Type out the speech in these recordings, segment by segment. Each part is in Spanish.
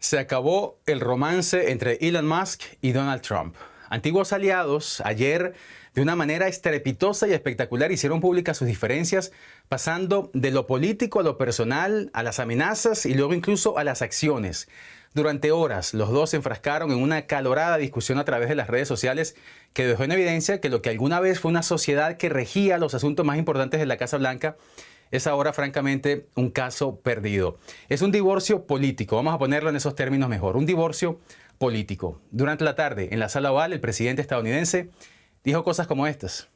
Se acabó el romance entre Elon Musk y Donald Trump. Antiguos aliados, ayer, de una manera estrepitosa y espectacular, hicieron públicas sus diferencias, pasando de lo político a lo personal, a las amenazas y luego incluso a las acciones. Durante horas, los dos se enfrascaron en una acalorada discusión a través de las redes sociales que dejó en evidencia que lo que alguna vez fue una sociedad que regía los asuntos más importantes de la Casa Blanca es ahora, francamente, un caso perdido. Es un divorcio político, vamos a ponerlo en esos términos mejor, un divorcio político. Durante la tarde, en la sala oval, el presidente estadounidense dijo cosas como estas.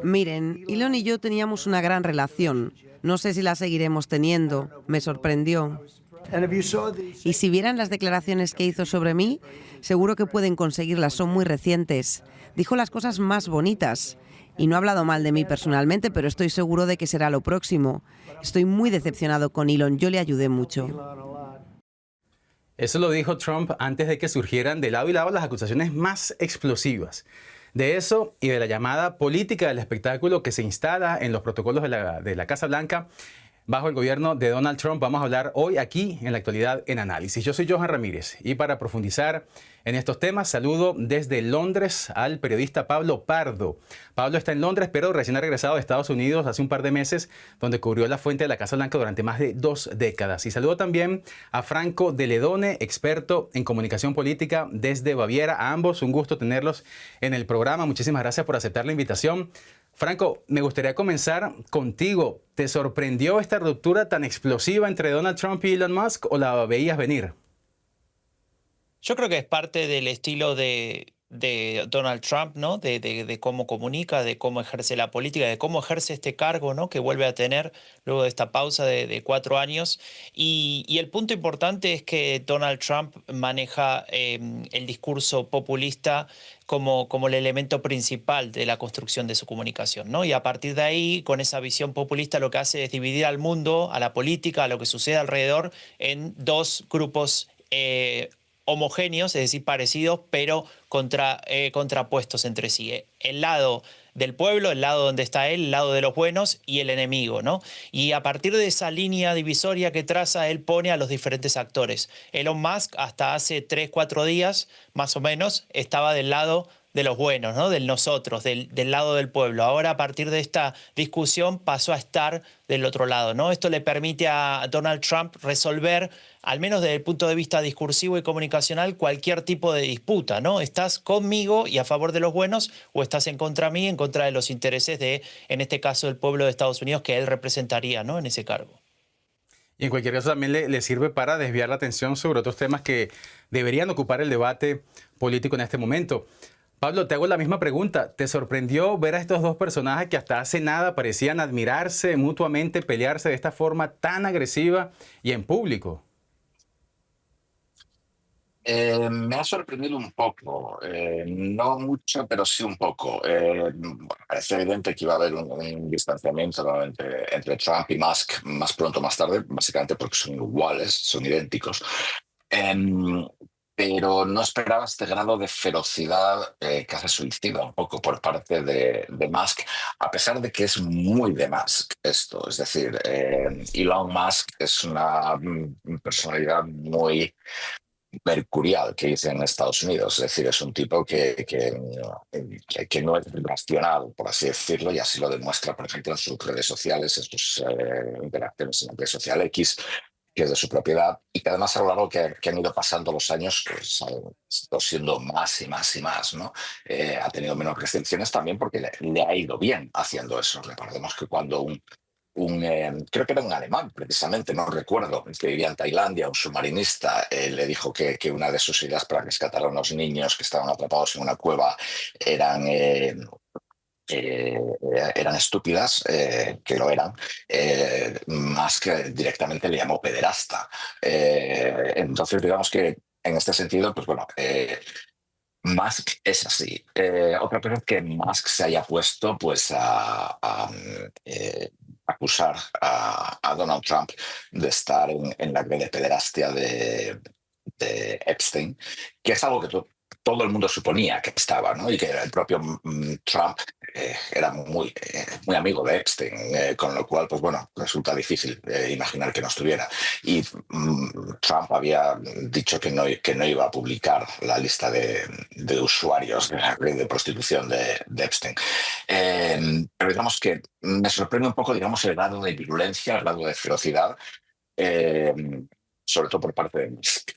Miren, Elon y yo teníamos una gran relación. No sé si la seguiremos teniendo. Me sorprendió. Y si vieran las declaraciones que hizo sobre mí, seguro que pueden conseguirlas, son muy recientes. Dijo las cosas más bonitas. Y no ha hablado mal de mí personalmente, pero estoy seguro de que será lo próximo. Estoy muy decepcionado con Elon, yo le ayudé mucho. Eso lo dijo Trump antes de que surgieran de lado y lado las acusaciones más explosivas. De eso y de la llamada política del espectáculo que se instala en los protocolos de la Casa Blanca bajo el gobierno de Donald Trump, vamos a hablar hoy aquí en la actualidad en análisis. Yo soy Johan Ramírez y para profundizar en estos temas saludo desde Londres al periodista Pablo Pardo. Pablo está en Londres, pero recién ha regresado de Estados Unidos hace un par de meses, donde cubrió la fuente de la Casa Blanca durante más de 2 décadas. Y saludo también a Franco de Ledone, experto en comunicación política desde Baviera. A ambos, un gusto tenerlos en el programa. Muchísimas gracias por aceptar la invitación. Franco, me gustaría comenzar contigo. ¿Te sorprendió esta ruptura tan explosiva entre Donald Trump y Elon Musk o la veías venir? Yo creo que es parte del estilo de Donald Trump, ¿no? De cómo comunica, de cómo ejerce la política, de cómo ejerce este cargo, ¿no? Que vuelve a tener luego de esta pausa de 4 años. Y el punto importante es que Donald Trump maneja el discurso populista como el elemento principal de la construcción de su comunicación, ¿no? Y a partir de ahí, con esa visión populista, lo que hace es dividir al mundo, a la política, a lo que sucede alrededor, en dos grupos homogéneos, es decir, parecidos, pero contrapuestos entre sí. El lado del pueblo, el lado donde está él, el lado de los buenos y el enemigo, ¿no? Y a partir de esa línea divisoria que traza, él pone a los diferentes actores. Elon Musk, hasta hace 3, 4 días, más o menos, estaba del lado de los buenos, ¿no? Del nosotros, del lado del pueblo. Ahora, a partir de esta discusión, pasó a estar del otro lado, ¿no? Esto le permite a Donald Trump resolver, al menos desde el punto de vista discursivo y comunicacional, cualquier tipo de disputa, ¿no? ¿Estás conmigo y a favor de los buenos o estás en contra mí, en contra de los intereses de, en este caso, del pueblo de Estados Unidos que él representaría, ¿no? En ese cargo. Y en cualquier caso también le sirve para desviar la atención sobre otros temas que deberían ocupar el debate político en este momento. Pablo, te hago la misma pregunta. ¿Te sorprendió ver a estos dos personajes que hasta hace nada parecían admirarse mutuamente, pelearse de esta forma tan agresiva y en público? Me ha sorprendido un poco, no mucho, pero sí un poco. Bueno, parece evidente que iba a haber un distanciamiento, ¿no?, entre Trump y Musk más pronto o más tarde, básicamente porque son iguales, son idénticos. Em, pero no esperaba este grado de ferocidad, casi suicida un poco por parte de Musk, a pesar de que es muy de Musk esto. Es decir, Elon Musk es una personalidad muy mercurial, que dicen en Estados Unidos. Es decir, es un tipo que no es racional, por así decirlo, y así lo demuestra, por ejemplo, en sus redes sociales, en sus interacciones en la red social X, que es de su propiedad, y que además a lo largo que han ido pasando los años, pues, ha ido siendo más y más y más, ¿no? Ha tenido menos restricciones también porque le ha ido bien haciendo eso. Recordemos que cuando creo que era un alemán, precisamente, no recuerdo, que vivía en Tailandia, un submarinista, le dijo que una de sus ideas para rescatar a unos niños que estaban atrapados en una cueva eran, eh, eran estúpidas, que lo eran, más que directamente le llamó pederasta. Entonces, digamos que en este sentido, pues bueno, Musk es así. Otra cosa es que Musk se haya puesto pues acusar a Donald Trump de estar en la red de pederastia de Epstein, que es algo que todo el mundo suponía que estaba, ¿no? Y que el propio Trump era muy amigo de Epstein, con lo cual, pues bueno, resulta difícil imaginar que no estuviera. Y Trump había dicho que no iba a publicar la lista de usuarios de la red de prostitución de Epstein. Pero digamos que me sorprende un poco, digamos, el grado de virulencia, el grado de ferocidad, eh, sobre todo por parte de Musk.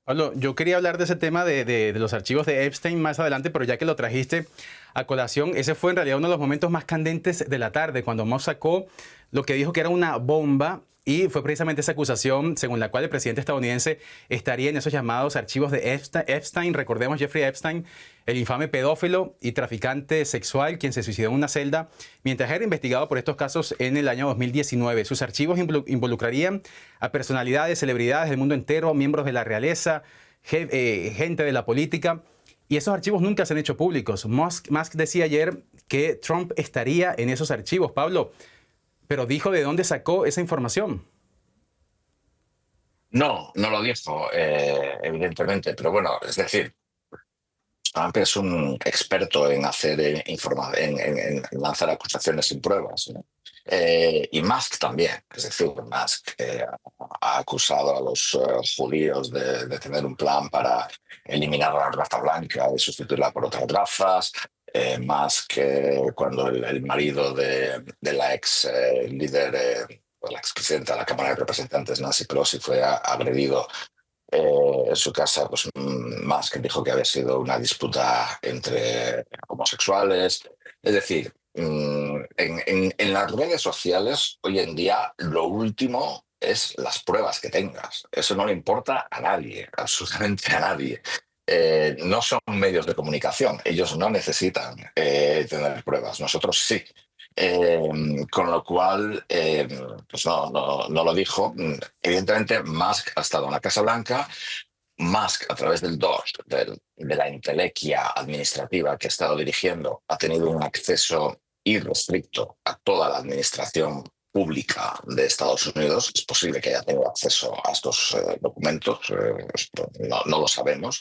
Pablo, yo quería hablar de ese tema de los archivos de Epstein más adelante, pero ya que lo trajiste a colación, ese fue en realidad uno de los momentos más candentes de la tarde, cuando Musk sacó lo que dijo que era una bomba, y fue precisamente esa acusación según la cual el presidente estadounidense estaría en esos llamados archivos de Epstein. Recordemos Jeffrey Epstein, el infame pedófilo y traficante sexual, quien se suicidó en una celda mientras era investigado por estos casos en el año 2019. Sus archivos involucrarían a personalidades, celebridades del mundo entero, miembros de la realeza, gente de la política. Y esos archivos nunca se han hecho públicos. Musk decía ayer que Trump estaría en esos archivos. Pablo, pero dijo de dónde sacó esa información. No, no lo dijo, evidentemente, pero bueno, es decir, Trump es un experto en hacer en lanzar acusaciones sin pruebas, ¿no? Y Musk también, es decir, Musk ha acusado a los judíos de tener un plan para eliminar la raza blanca y sustituirla por otras razas. Musk, cuando el marido de la ex líder, la expresidenta de la Cámara de Representantes, Nancy Pelosi, fue agredido en su casa, pues Musk dijo que había sido una disputa entre homosexuales. Es decir, en las redes sociales hoy en día lo último es las pruebas que tengas. Eso no le importa a nadie, absolutamente a nadie. No son medios de comunicación, ellos no necesitan tener pruebas, nosotros sí. Con lo cual, pues no lo dijo. Evidentemente, Musk ha estado en la Casa Blanca. Musk, a través del DOJ, de la entelequia administrativa que ha estado dirigiendo, ha tenido un acceso irrestricto a toda la administración pública de Estados Unidos. Es posible que haya tenido acceso a estos documentos, no lo sabemos.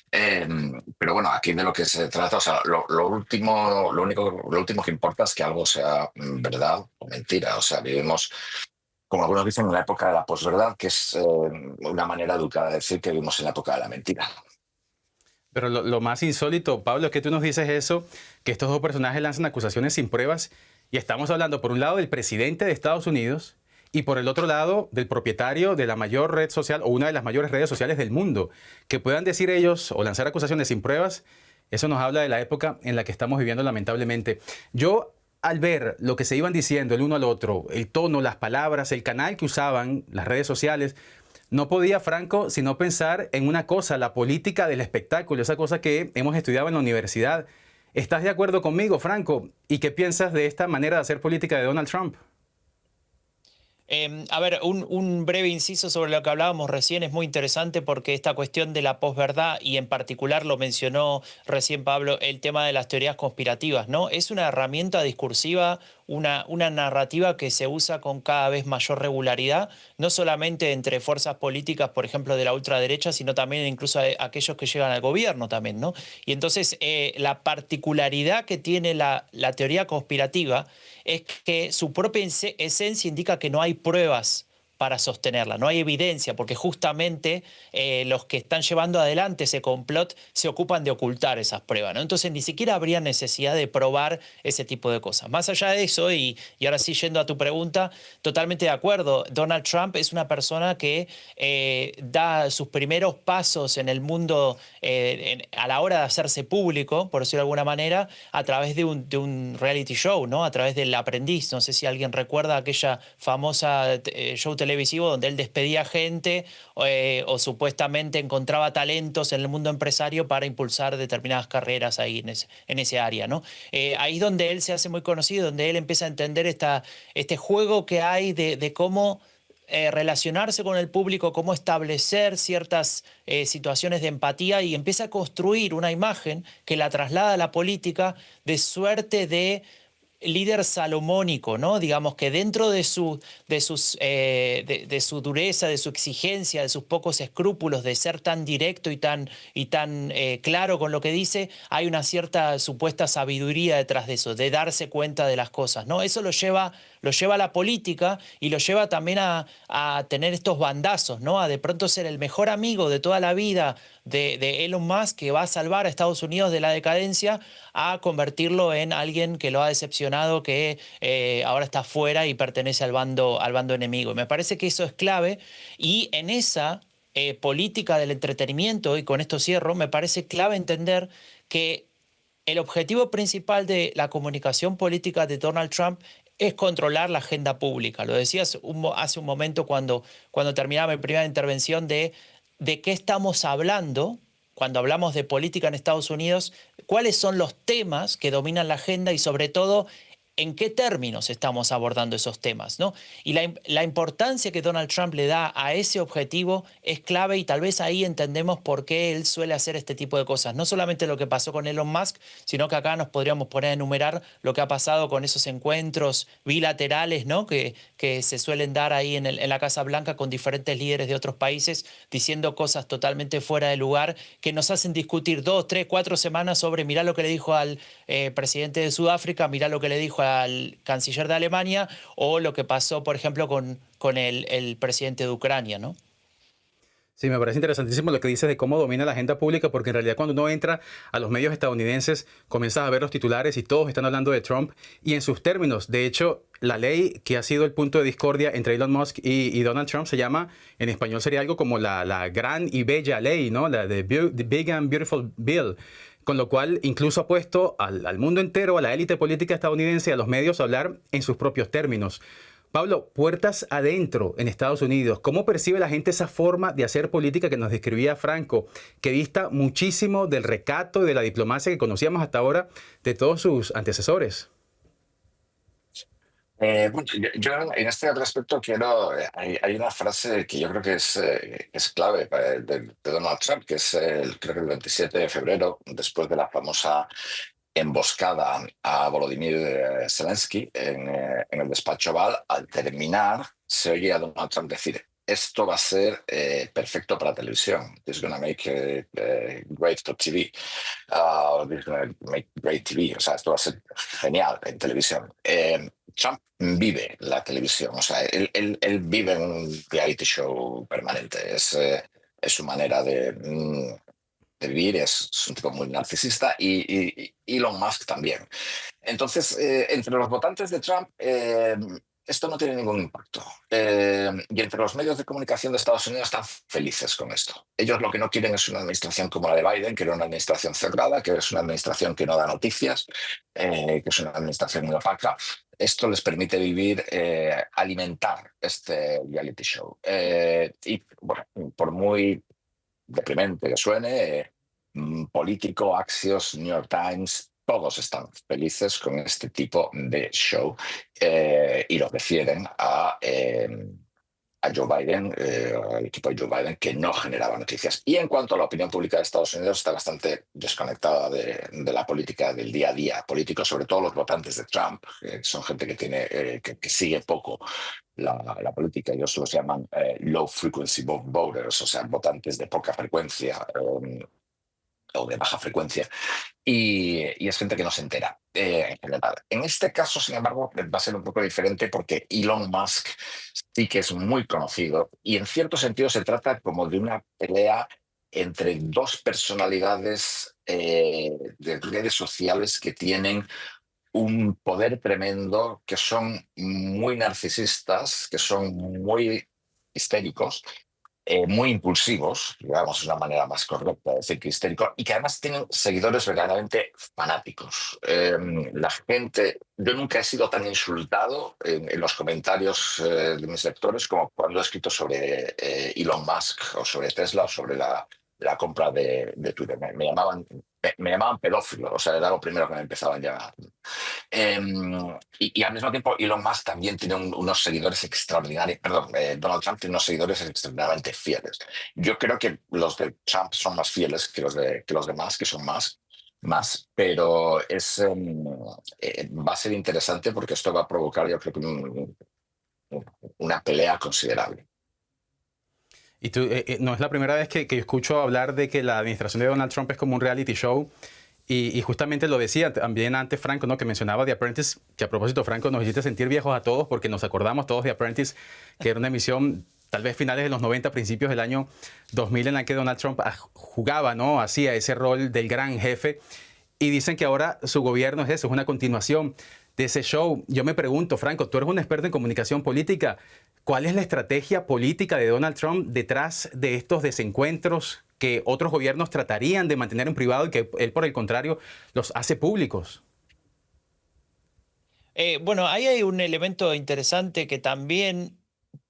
Pero bueno, aquí de lo que se trata, o sea, lo último que importa es que algo sea verdad o mentira. O sea, vivimos, como algunos dicen, en la época de la posverdad, que es una manera educada de decir que vivimos en la época de la mentira. Pero lo más insólito, Pablo, es que tú nos dices eso, que estos dos personajes lanzan acusaciones sin pruebas, y estamos hablando por un lado del presidente de Estados Unidos y por el otro lado del propietario de la mayor red social o una de las mayores redes sociales del mundo. Que puedan decir ellos o lanzar acusaciones sin pruebas, eso nos habla de la época en la que estamos viviendo, lamentablemente. Yo, al ver lo que se iban diciendo el uno al otro, el tono, las palabras, el canal que usaban, las redes sociales, no podía, Franco, sino pensar en una cosa, la política del espectáculo, esa cosa que hemos estudiado en la universidad. ¿Estás de acuerdo conmigo, Franco? ¿Y qué piensas de esta manera de hacer política de Donald Trump? A ver, un breve inciso sobre lo que hablábamos recién es muy interesante porque esta cuestión de la posverdad, y en particular lo mencionó recién Pablo, el tema de las teorías conspirativas, ¿no? Es una herramienta discursiva, una narrativa que se usa con cada vez mayor regularidad, no solamente entre fuerzas políticas, por ejemplo, de la ultraderecha, sino también incluso aquellos que llegan al gobierno también, ¿no? Y entonces la particularidad que tiene la teoría conspirativa es que su propia esencia indica que no hay pruebas para sostenerla, no hay evidencia, porque justamente los que están llevando adelante ese complot se ocupan de ocultar esas pruebas, ¿no? Entonces ni siquiera habría necesidad de probar ese tipo de cosas. Más allá de eso, y ahora sí yendo a tu pregunta, totalmente de acuerdo, Donald Trump es una persona que da sus primeros pasos en el mundo a la hora de hacerse público, por decirlo de alguna manera, a través de un reality show, ¿no? A través del Aprendiz. No sé si alguien recuerda aquella famosa show televisivo donde él despedía gente o supuestamente encontraba talentos en el mundo empresario para impulsar determinadas carreras ahí en ese área, ¿no? Ahí es donde él se hace muy conocido, donde él empieza a entender este juego que hay de cómo relacionarse con el público, cómo establecer ciertas situaciones de empatía, y empieza a construir una imagen que la traslada a la política de suerte de líder salomónico, ¿no? Digamos que dentro de de su dureza, de su exigencia, de sus pocos escrúpulos, de ser tan directo y tan claro con lo que dice, hay una cierta supuesta sabiduría detrás de eso, de darse cuenta de las cosas, ¿no? Eso lo lleva a la política y lo lleva también a tener estos bandazos, ¿no? A de pronto ser el mejor amigo de toda la vida de Elon Musk, que va a salvar a Estados Unidos de la decadencia, a convertirlo en alguien que lo ha decepcionado, que ahora está fuera y pertenece al bando enemigo. Y me parece que eso es clave, y en esa política del entretenimiento, y con esto cierro, me parece clave entender que el objetivo principal de la comunicación política de Donald Trump es controlar la agenda pública. Lo decías hace un momento cuando terminaba mi primera intervención de qué estamos hablando cuando hablamos de política en Estados Unidos, cuáles son los temas que dominan la agenda y sobre todo en qué términos estamos abordando esos temas, ¿no? Y la importancia que Donald Trump le da a ese objetivo es clave, y tal vez ahí entendemos por qué él suele hacer este tipo de cosas. No solamente lo que pasó con Elon Musk, sino que acá nos podríamos poner a enumerar lo que ha pasado con esos encuentros bilaterales, ¿no? Que se suelen dar ahí en la Casa Blanca con diferentes líderes de otros países diciendo cosas totalmente fuera de lugar, que nos hacen discutir 2, 3, 4 semanas sobre mirá lo que le dijo al presidente de Sudáfrica, mirá lo que le dijo al canciller de Alemania, o lo que pasó, por ejemplo, con el presidente de Ucrania, ¿no? Sí, me parece interesantísimo lo que dices de cómo domina la agenda pública, porque en realidad cuando uno entra a los medios estadounidenses, comienzas a ver los titulares y todos están hablando de Trump y en sus términos. De hecho, la ley que ha sido el punto de discordia entre Elon Musk y Donald Trump se llama, en español sería algo como la gran y bella ley, ¿no? The Big and Beautiful Bill. Con lo cual, incluso ha puesto al mundo entero, a la élite política estadounidense, a los medios a hablar en sus propios términos. Pablo, puertas adentro en Estados Unidos, ¿cómo percibe la gente esa forma de hacer política que nos describía Franco, que dista muchísimo del recato y de la diplomacia que conocíamos hasta ahora de todos sus antecesores? Bueno, yo en este respecto quiero, hay una frase que yo creo que es clave de Donald Trump, que es creo que el 27 de febrero, después de la famosa emboscada a Volodymyr Zelensky en el despacho Oval. Al terminar, se oye a Donald Trump decir: esto va a ser perfecto para televisión. This is going to make great for TV. This is going to make great TV. O sea, esto va a ser genial en televisión. Trump vive la televisión. O sea, él vive en un reality show permanente. Es su manera de vivir, es un tipo muy narcisista, y Elon Musk también. Entonces, entre los votantes de Trump, esto no tiene ningún impacto. Y entre los medios de comunicación de Estados Unidos están felices con esto. Ellos lo que no quieren es una administración como la de Biden, que era una administración cerrada, que es una administración que no da noticias, que es una administración muy opaca. Esto les permite vivir, alimentar este reality show. Y bueno, por muy deprimente que suene, Político, Axios, New York Times, todos están felices con este tipo de show, y lo refieren a Joe Biden, al equipo de Joe Biden, que no generaba noticias. Y en cuanto a la opinión pública de Estados Unidos, está bastante desconectada de la política del día a día político, sobre todo los votantes de Trump, que son gente que que sigue poco la política. Ellos los llaman low frequency voters, o sea, votantes de poca frecuencia, o de baja frecuencia, y es gente que no se entera, en general. En este caso, sin embargo, va a ser un poco diferente, porque Elon Musk sí que es muy conocido, y en cierto sentido se trata como de una pelea entre dos personalidades de redes sociales que tienen un poder tremendo, que son muy narcisistas, que son muy histéricos, muy impulsivos, digamos, es una manera más correcta de decir que histérico, y que además tienen seguidores verdaderamente fanáticos. La gente, yo nunca he sido tan insultado en los comentarios de mis lectores como cuando he escrito sobre Elon Musk o sobre Tesla o sobre la compra de Twitter. Me llamaban pedófilo, o sea, era lo primero que me empezaban ya. Y al mismo tiempo, Elon Musk también tiene unos seguidores extraordinarios. Perdón, Donald Trump tiene unos seguidores extraordinariamente fieles. Yo creo que los de Trump son más fieles que los de Musk, que son más. más, pero va a ser interesante porque esto va a provocar, yo creo que una pelea considerable. Y tú, no es la primera vez que yo escucho hablar de que la administración de Donald Trump es como un reality show. Y justamente lo decía también antes Franco, ¿no? Que mencionaba The Apprentice, que a propósito, Franco, nos hiciste sentir viejos a todos porque nos acordamos todos de The Apprentice, que era una emisión tal vez finales de los 90, principios del año 2000, en la que Donald Trump jugaba, ¿no? Hacía ese rol del gran jefe. Y dicen que ahora su gobierno es eso, es una continuación de ese show. Yo me pregunto, Franco, tú eres un experto en comunicación política. ¿Cuál es la estrategia política de Donald Trump detrás de estos desencuentros que otros gobiernos tratarían de mantener en privado y que él, por el contrario, los hace públicos? Bueno, ahí hay un elemento interesante que también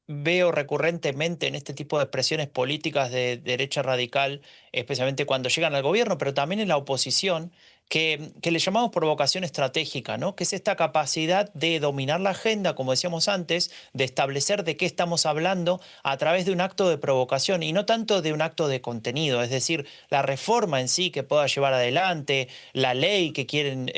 veo recurrentemente en este tipo de expresiones políticas de derecha radical, especialmente cuando llegan al gobierno, pero también en la oposición, que le llamamos provocación estratégica, ¿no? Que es esta capacidad de dominar la agenda, como decíamos antes, de establecer de qué estamos hablando a través de un acto de provocación y no tanto de un acto de contenido, es decir, la reforma en sí que pueda llevar adelante, la ley que quieren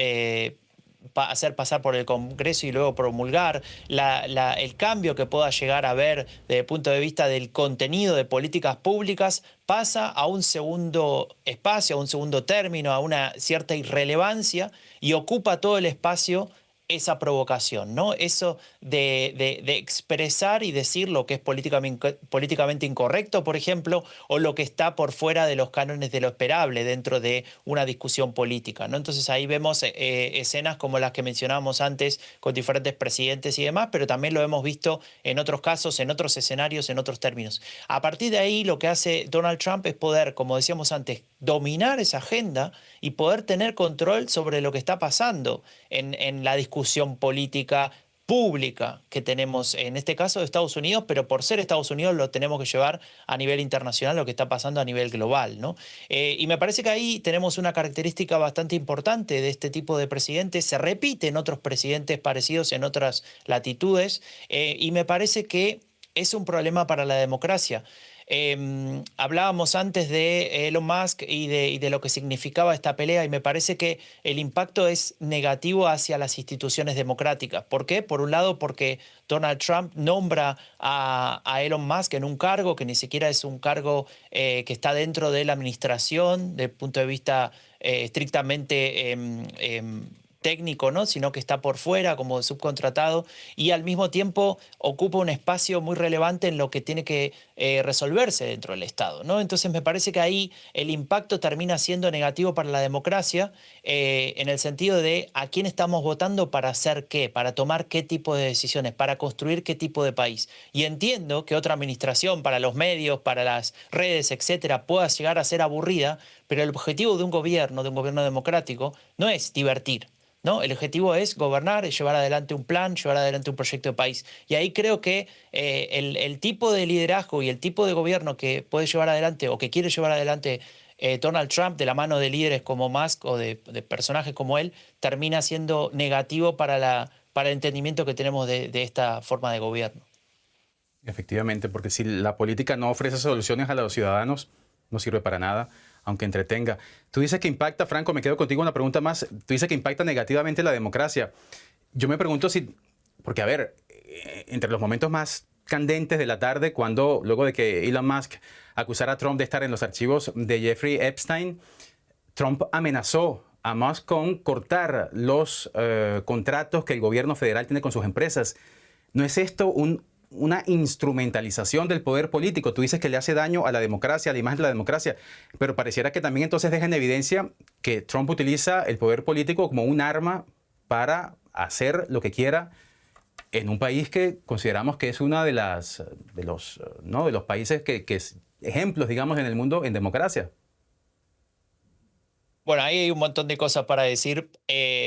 hacer pasar por el Congreso y luego promulgar, el cambio que pueda llegar a haber desde el punto de vista del contenido de políticas públicas pasa a un segundo espacio, a un segundo término, a una cierta irrelevancia y ocupa todo el espacio esa provocación, ¿no? Eso de expresar y decir lo que es políticamente incorrecto, por ejemplo, o lo que está por fuera de los cánones de lo esperable dentro de una discusión política, ¿no? Entonces ahí vemos escenas como las que mencionábamos antes con diferentes presidentes y demás, pero también lo hemos visto en otros casos, en otros escenarios, en otros términos. A partir de ahí lo que hace Donald Trump es poder, como decíamos antes, dominar esa agenda y poder tener control sobre lo que está pasando en la discusión política pública que tenemos, en este caso de Estados Unidos, pero por ser Estados Unidos lo tenemos que llevar a nivel internacional, lo que está pasando a nivel global, ¿no? Y me parece que ahí tenemos una característica bastante importante de este tipo de presidentes, se repite en otros presidentes parecidos en otras latitudes, y me parece que es un problema para la democracia. Hablábamos antes de Elon Musk y de lo que significaba esta pelea y me parece que el impacto es negativo hacia las instituciones democráticas. ¿Por qué? Por un lado porque Donald Trump nombra a Elon Musk en un cargo que ni siquiera es un cargo que está dentro de la administración, desde el punto de vista estrictamente técnico, ¿no? Sino que está por fuera como subcontratado y al mismo tiempo ocupa un espacio muy relevante en lo que tiene que resolverse dentro del Estado, ¿no? Entonces me parece que ahí el impacto termina siendo negativo para la democracia en el sentido de a quién estamos votando para hacer qué, para tomar qué tipo de decisiones, para construir qué tipo de país. Y entiendo que otra administración para los medios, para las redes, etcétera, pueda llegar a ser aburrida, pero el objetivo de un gobierno democrático, no es divertir. ¿No? El objetivo es gobernar, es llevar adelante un plan, llevar adelante un proyecto de país. Y ahí creo que el tipo de liderazgo y el tipo de gobierno que puede llevar adelante o que quiere llevar adelante Donald Trump de la mano de líderes como Musk o de personajes como él, termina siendo negativo para el entendimiento que tenemos de esta forma de gobierno. Efectivamente, porque si la política no ofrece soluciones a los ciudadanos, no sirve para nada, aunque entretenga. Tú dices que impacta, Franco, me quedo contigo una pregunta más. Tú dices que impacta negativamente la democracia. Yo me pregunto si, porque a ver, entre los momentos más candentes de la tarde, cuando luego de que Elon Musk acusara a Trump de estar en los archivos de Jeffrey Epstein, Trump amenazó a Musk con cortar los contratos que el gobierno federal tiene con sus empresas. ¿No es esto una instrumentalización del poder político? Tú dices que le hace daño a la democracia, a la imagen de la democracia, pero pareciera que también entonces deja en evidencia que Trump utiliza el poder político como un arma para hacer lo que quiera en un país que consideramos que es uno de los países que es ejemplos, digamos, en el mundo en democracia. Bueno, ahí hay un montón de cosas para decir.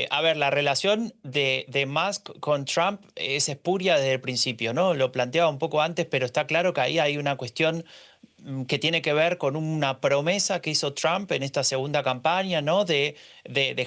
A ver, la relación de Musk con Trump es espuria desde el principio, ¿no? Lo planteaba un poco antes, pero está claro que ahí hay una cuestión que tiene que ver con una promesa que hizo Trump en esta segunda campaña, ¿no? De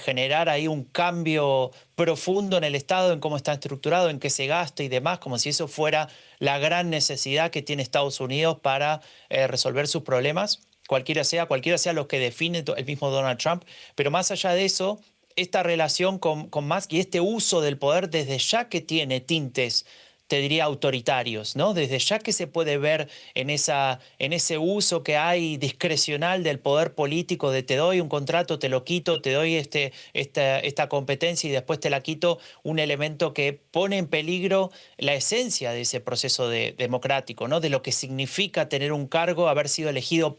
generar ahí un cambio profundo en el Estado, en cómo está estructurado, en qué se gasta y demás, como si eso fuera la gran necesidad que tiene Estados Unidos para resolver sus problemas. cualquiera sea lo que define el mismo Donald Trump, pero más allá de eso, esta relación con Musk y este uso del poder desde ya que tiene tintes, te diría, autoritarios, ¿no? Desde ya que se puede ver en ese uso que hay discrecional del poder político, de te doy un contrato, te lo quito, te doy esta competencia y después te la quito, un elemento que pone en peligro la esencia de ese proceso democrático, ¿no? De lo que significa tener un cargo, haber sido elegido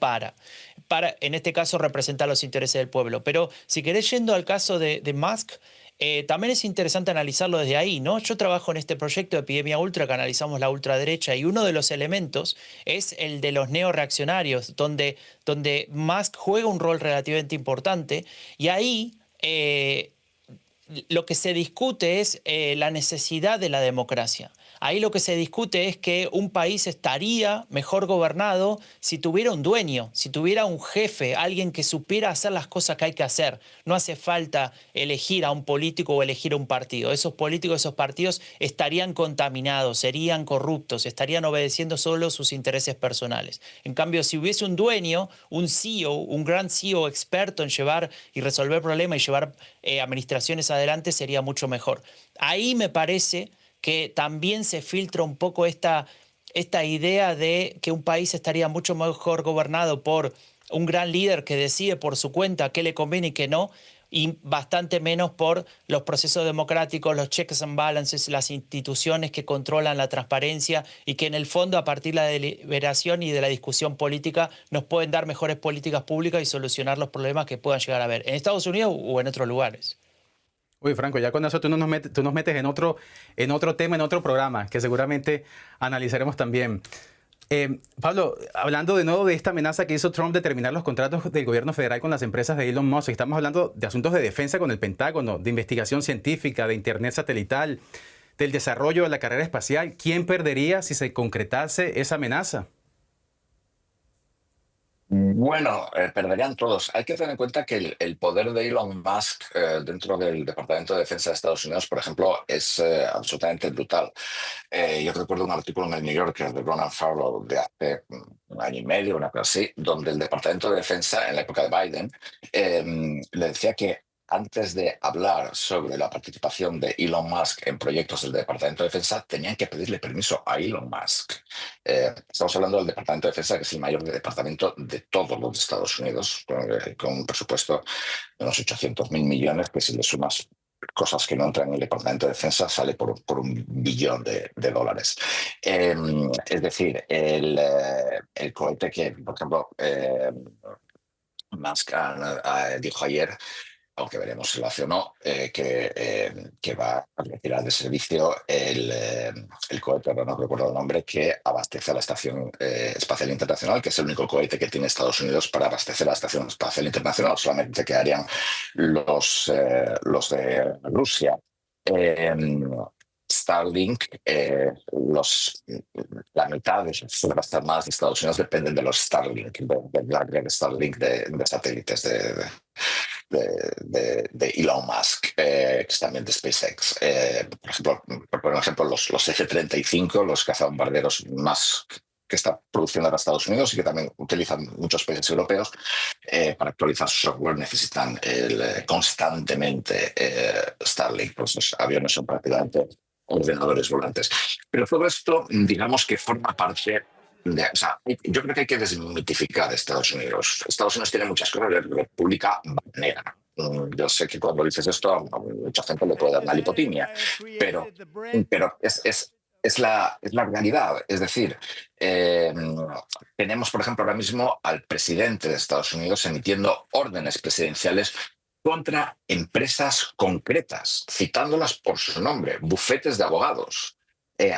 en este caso, representar los intereses del pueblo. Pero si querés, yendo al caso de Musk, también es interesante analizarlo desde ahí, ¿no? Yo trabajo en este proyecto de Epidemia Ultra, que analizamos la ultraderecha, y uno de los elementos es el de los neoreaccionarios, donde Musk juega un rol relativamente importante, y ahí lo que se discute es la necesidad de la democracia. Ahí lo que se discute es que un país estaría mejor gobernado si tuviera un dueño, si tuviera un jefe, alguien que supiera hacer las cosas que hay que hacer. No hace falta elegir a un político o elegir a un partido. Esos políticos, esos partidos estarían contaminados, serían corruptos, estarían obedeciendo solo sus intereses personales. En cambio, si hubiese un dueño, un CEO, un gran CEO experto en llevar y resolver problemas y llevar administraciones adelante, sería mucho mejor. Ahí me parece que también se filtra un poco esta idea de que un país estaría mucho mejor gobernado por un gran líder que decide por su cuenta qué le conviene y qué no, y bastante menos por los procesos democráticos, los checks and balances, las instituciones que controlan la transparencia y que en el fondo, a partir de la deliberación y de la discusión política, nos pueden dar mejores políticas públicas y solucionar los problemas que puedan llegar a haber en Estados Unidos o en otros lugares. Uy, Franco, ya con eso tú nos metes en otro tema, en otro programa, que seguramente analizaremos también. Pablo, hablando de nuevo de esta amenaza que hizo Trump de terminar los contratos del gobierno federal con las empresas de Elon Musk, estamos hablando de asuntos de defensa con el Pentágono, de investigación científica, de Internet satelital, del desarrollo de la carrera espacial. ¿Quién perdería si se concretase esa amenaza? Bueno, perderían todos. Hay que tener en cuenta que el poder de Elon Musk dentro del Departamento de Defensa de Estados Unidos, por ejemplo, es absolutamente brutal. Yo recuerdo un artículo en el New Yorker de Ronan Farrow de hace un año y medio, una cosa así, donde el Departamento de Defensa, en la época de Biden, le decía que antes de hablar sobre la participación de Elon Musk en proyectos del Departamento de Defensa, tenían que pedirle permiso a Elon Musk. Estamos hablando del Departamento de Defensa, que es el mayor departamento de todos los Estados Unidos, con un presupuesto de unos 800.000 millones, que si le sumas cosas que no entran en el Departamento de Defensa, sale por un billón de dólares. Es decir, el cohete que, por ejemplo, Musk dijo ayer, aunque veremos si lo hace o no, que va a retirar de servicio el cohete, no recuerdo el nombre, que abastece a la Estación Espacial Internacional, que es el único cohete que tiene Estados Unidos para abastecer a la Estación Espacial Internacional. Solamente quedarían los de Rusia. Starlink, la mitad de las armadas de Estados Unidos dependen de los Starlink, la red Starlink de satélites de Elon Musk, que es también de SpaceX. Por ejemplo, los F-35, los cazabombarderos más que está produciendo ahora Estados Unidos y que también utilizan muchos países europeos, para actualizar su software necesitan constantemente Starlink. Pues los aviones son prácticamente ordenadores volantes. Pero todo esto, digamos que forma parte o sea, yo creo que hay que desmitificar Estados Unidos. Estados Unidos tiene muchas cosas de república bananera. Yo sé que cuando dices esto a mucha gente le puede dar una lipotimia, pero es la realidad. Es decir, tenemos, por ejemplo, ahora mismo al presidente de Estados Unidos emitiendo órdenes presidenciales contra empresas concretas, citándolas por su nombre, bufetes de abogados,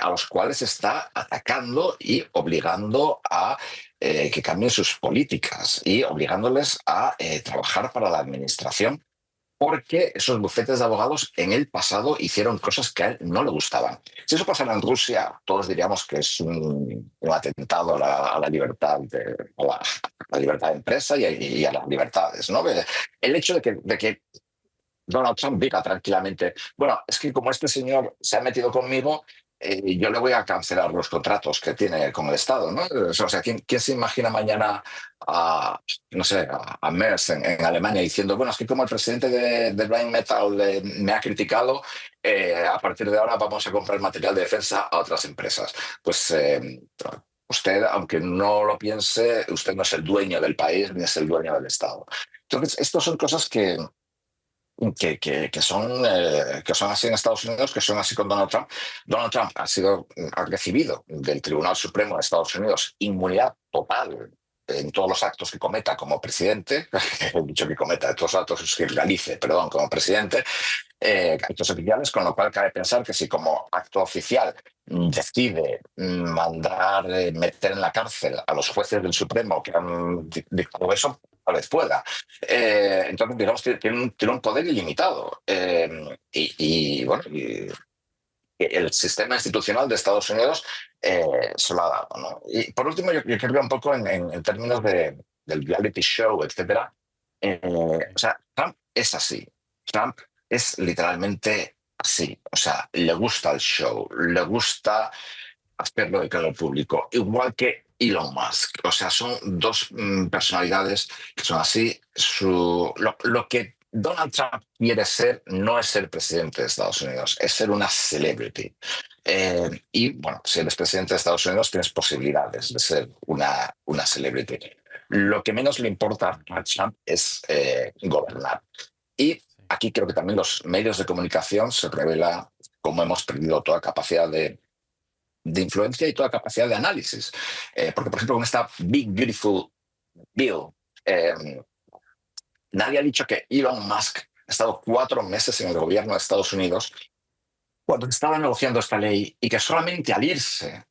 a los cuales está atacando y obligando a que cambien sus políticas y obligándoles a trabajar para la administración, porque esos bufetes de abogados en el pasado hicieron cosas que a él no le gustaban. Si eso pasara en Rusia, todos diríamos que es un atentado a la libertad a la libertad de empresa y a las libertades, ¿no? El hecho de que Donald Trump diga tranquilamente, bueno, es que como este señor se ha metido conmigo, yo le voy a cancelar los contratos que tiene con el Estado, ¿no? O sea, ¿quién se imagina mañana a, no sé, a Merz en Alemania diciendo, bueno, es que como el presidente de Rheinmetall me ha criticado, a partir de ahora vamos a comprar material de defensa a otras empresas? Pues usted, aunque no lo piense, usted no es el dueño del país ni es el dueño del Estado. Entonces, estas son cosas que son así en Estados Unidos, que son así con Donald Trump. Donald Trump ha recibido del Tribunal Supremo de Estados Unidos inmunidad total en todos los actos que cometa como presidente, he dicho que cometa, todos los actos que realice, perdón, como presidente, actos oficiales, con lo cual cabe pensar que si como acto oficial decide mandar, meter en la cárcel a los jueces del Supremo que han dictado eso, tal vez pueda. Entonces, digamos, tiene un poder ilimitado. Bueno, el sistema institucional de Estados Unidos se lo ha dado, ¿no? Y por último, yo creo que un poco en términos del reality show, etcétera, o sea, Trump es así. Trump es literalmente así. O sea, le gusta el show, le gusta hacerlo de cara al público, igual que Elon Musk. O sea, son dos personalidades que son así. Lo que Donald Trump quiere ser no es ser presidente de Estados Unidos, es ser una celebrity. Y bueno, si eres presidente de Estados Unidos tienes posibilidades de ser una celebrity. Lo que menos le importa a Trump es gobernar. Y aquí creo que también los medios de comunicación se revela cómo hemos perdido toda capacidad de influencia y toda capacidad de análisis. Porque, por ejemplo, con esta Big Beautiful Bill, nadie ha dicho que Elon Musk ha estado 4 meses en el gobierno de Estados Unidos cuando estaba negociando esta ley y que solamente al irse,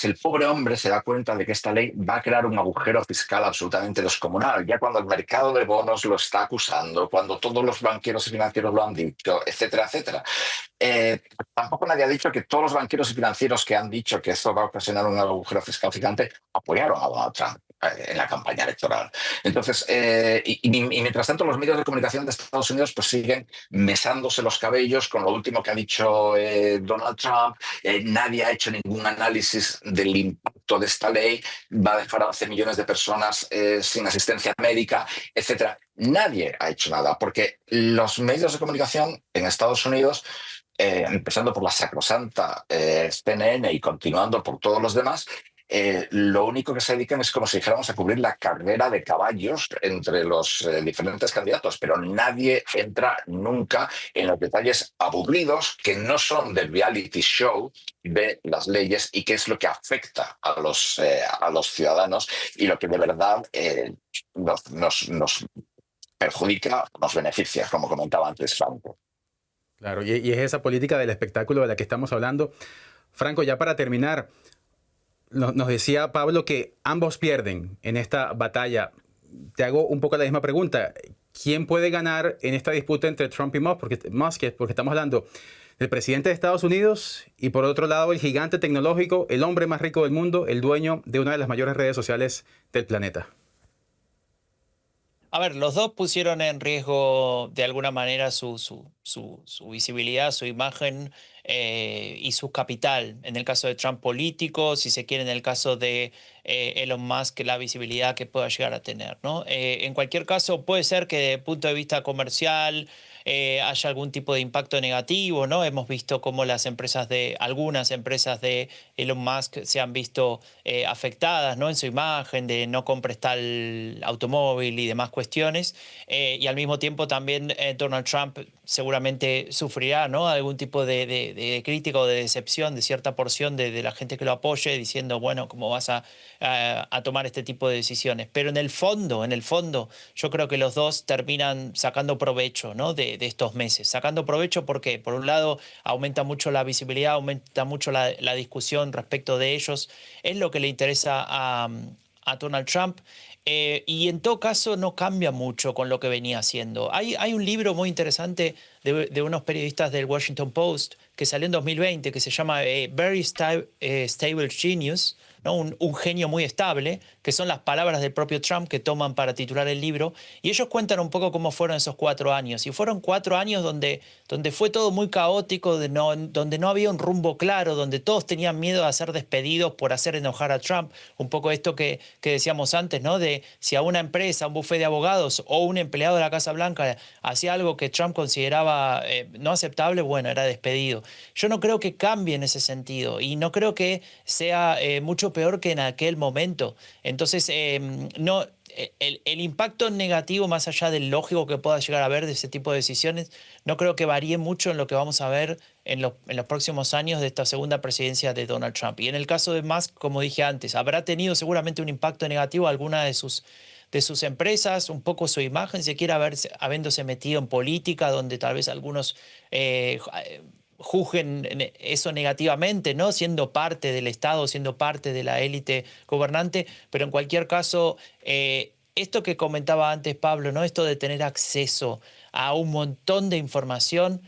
el pobre hombre se da cuenta de que esta ley va a crear un agujero fiscal absolutamente descomunal. Ya cuando el mercado de bonos lo está acusando, cuando todos los banqueros y financieros lo han dicho, etcétera, etcétera. Tampoco nadie ha dicho que todos los banqueros y financieros que han dicho que esto va a ocasionar un agujero fiscal gigante apoyaron a Donald Trump en la campaña electoral. Entonces, y mientras tanto, los medios de comunicación de Estados Unidos pues siguen mesándose los cabellos con lo último que ha dicho Donald Trump. Nadie ha hecho ningún análisis del impacto de esta ley. Va a dejar a 11 millones de personas sin asistencia médica, etcétera. Nadie ha hecho nada porque los medios de comunicación en Estados Unidos, empezando por la sacrosanta CNN y continuando por todos los demás, lo único que se dedican es como si dijéramos a cubrir la carrera de caballos entre los diferentes candidatos, pero nadie entra nunca en los detalles aburridos que no son del reality show de las leyes y qué es lo que afecta a los ciudadanos y lo que de verdad nos perjudica, nos beneficia, como comentaba antes Franco. Claro, y es esa política del espectáculo de la que estamos hablando. Franco, ya para terminar, nos decía Pablo que ambos pierden en esta batalla. Te hago un poco la misma pregunta. ¿Quién puede ganar en esta disputa entre Trump y Musk? Porque estamos hablando del presidente de Estados Unidos y por otro lado el gigante tecnológico, el hombre más rico del mundo, el dueño de una de las mayores redes sociales del planeta. A ver, los dos pusieron en riesgo de alguna manera su visibilidad, su imagen y su capital. En el caso de Trump político, si se quiere, en el caso de Elon Musk, la visibilidad que pueda llegar a tener, ¿no? En cualquier caso, puede ser que desde el punto de vista comercial haya algún tipo de impacto negativo, ¿no? Hemos visto cómo algunas empresas de Elon Musk se han visto afectadas, ¿no? En su imagen de no compres tal automóvil y demás cuestiones. Y al mismo tiempo también Donald Trump seguramente sufrirá, ¿no? Algún tipo de crítica o de decepción de cierta porción de la gente que lo apoye, diciendo, bueno, ¿cómo vas a tomar este tipo de decisiones? Pero en el fondo, yo creo que los dos terminan sacando provecho, ¿no? de estos meses. Sacando provecho porque, por un lado, aumenta mucho la visibilidad, aumenta mucho la discusión respecto de ellos. Es lo que le interesa a Donald Trump. Y en todo caso no cambia mucho con lo que venía haciendo. Hay un libro muy interesante de unos periodistas del Washington Post que salió en 2020 que se llama Very Stable Genius, ¿no? Un genio muy estable, que son las palabras del propio Trump que toman para titular el libro. Y ellos cuentan un poco cómo fueron esos 4 años. Y fueron 4 años donde fue todo muy caótico, donde no había un rumbo claro, donde todos tenían miedo a ser despedidos por hacer enojar a Trump. Un poco esto que decíamos antes, ¿no? De si a una empresa, un bufete de abogados o un empleado de la Casa Blanca hacía algo que Trump consideraba no aceptable, bueno, era despedido. Yo no creo que cambie en ese sentido y no creo que sea mucho peor que en aquel momento. Entonces, no, el impacto negativo, más allá del lógico que pueda llegar a haber de ese tipo de decisiones, no creo que varíe mucho en lo que vamos a ver en los próximos años de esta segunda presidencia de Donald Trump. Y en el caso de Musk, como dije antes, habrá tenido seguramente un impacto negativo a alguna de sus empresas, un poco su imagen, si quiere habiéndose metido en política, donde tal vez algunos juzguen eso negativamente, ¿no? Siendo parte del Estado, siendo parte de la élite gobernante, pero en cualquier caso, esto que comentaba antes Pablo, ¿no? Esto de tener acceso a un montón de información,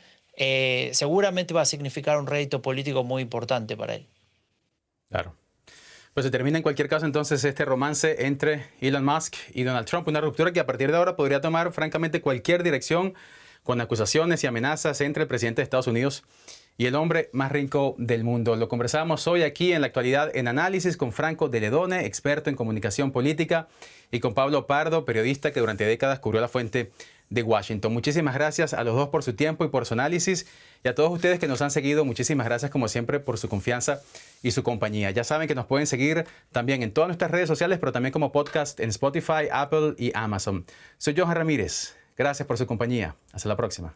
seguramente va a significar un rédito político muy importante para él. Claro. Pues se termina en cualquier caso entonces este romance entre Elon Musk y Donald Trump, una ruptura que a partir de ahora podría tomar francamente cualquier dirección, con acusaciones y amenazas entre el presidente de Estados Unidos y el hombre más rico del mundo. Lo conversábamos hoy aquí en La Actualidad en Análisis con Franco de Ledone, experto en comunicación política, y con Pablo Pardo, periodista que durante décadas cubrió la fuente de Washington. Muchísimas gracias a los dos por su tiempo y por su análisis, y a todos ustedes que nos han seguido, muchísimas gracias como siempre por su confianza y su compañía. Ya saben que nos pueden seguir también en todas nuestras redes sociales, pero también como podcast en Spotify, Apple y Amazon. Soy Johan Ramírez. Gracias por su compañía. Hasta la próxima.